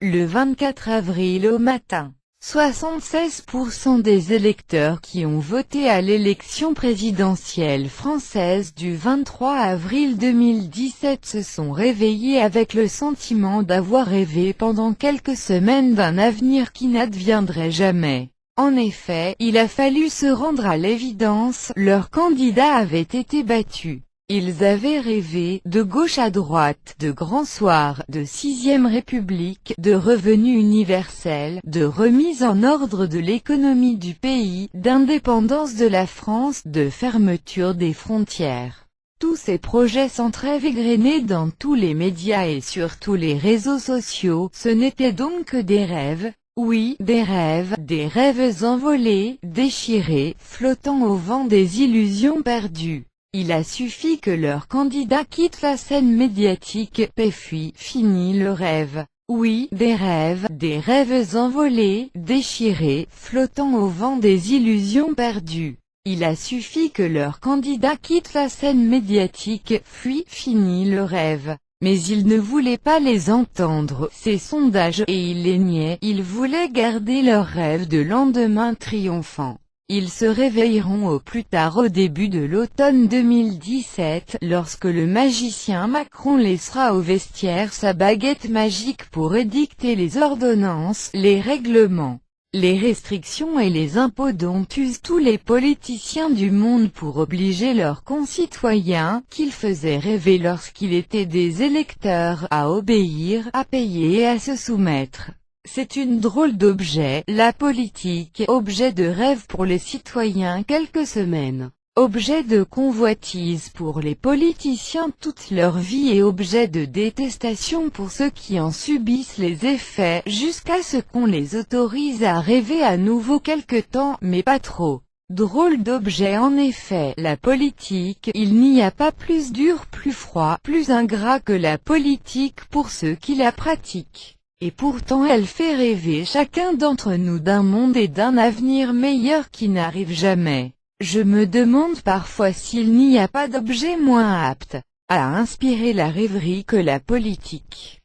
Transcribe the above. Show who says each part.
Speaker 1: Le 24 avril au matin, 76% des électeurs qui ont voté à l'élection présidentielle française du 23 avril 2017 se sont réveillés avec le sentiment d'avoir rêvé pendant quelques semaines d'un avenir qui n'adviendrait jamais. En effet, il a fallu se rendre à l'évidence, leur candidat avait été battu. Ils avaient rêvé, de gauche à droite, de grands soirs, de 6ème République, de revenu universel, de remise en ordre de l'économie du pays, d'indépendance de la France, de fermeture des frontières. Tous ces projets sans trêve égrenés dans tous les médias et sur tous les réseaux sociaux, ce n'étaient donc que des rêves. Oui, des rêves envolés, déchirés, flottant au vent des illusions perdues. Il a suffi que leur candidat quitte la scène médiatique, puis fini le rêve. Oui, des rêves envolés, déchirés, flottant au vent des illusions perdues. Il a suffi que leur candidat quitte la scène médiatique, puis fini le rêve. Mais il ne voulait pas les entendre, ces sondages, et il les niait, ils voulaient garder leur rêve de lendemain triomphant. Ils se réveilleront au plus tard au début de l'automne 2017, lorsque le magicien Macron laissera au vestiaire sa baguette magique pour édicter les ordonnances, les règlements, les restrictions et les impôts dont usent tous les politiciens du monde pour obliger leurs concitoyens, qu'ils faisaient rêver lorsqu'ils étaient des électeurs, à obéir, à payer et à se soumettre. C'est une drôle d'objet, la politique, objet de rêve pour les citoyens quelques semaines, objet de convoitise pour les politiciens toute leur vie et objet de détestation pour ceux qui en subissent les effets, jusqu'à ce qu'on les autorise à rêver à nouveau quelque temps, mais pas trop. Drôle d'objet en effet, la politique, il n'y a pas plus dur, plus froid, plus ingrat que la politique pour ceux qui la pratiquent. Et pourtant elle fait rêver chacun d'entre nous d'un monde et d'un avenir meilleur qui n'arrive jamais. Je me demande parfois s'il n'y a pas d'objet moins apte à inspirer la rêverie que la politique.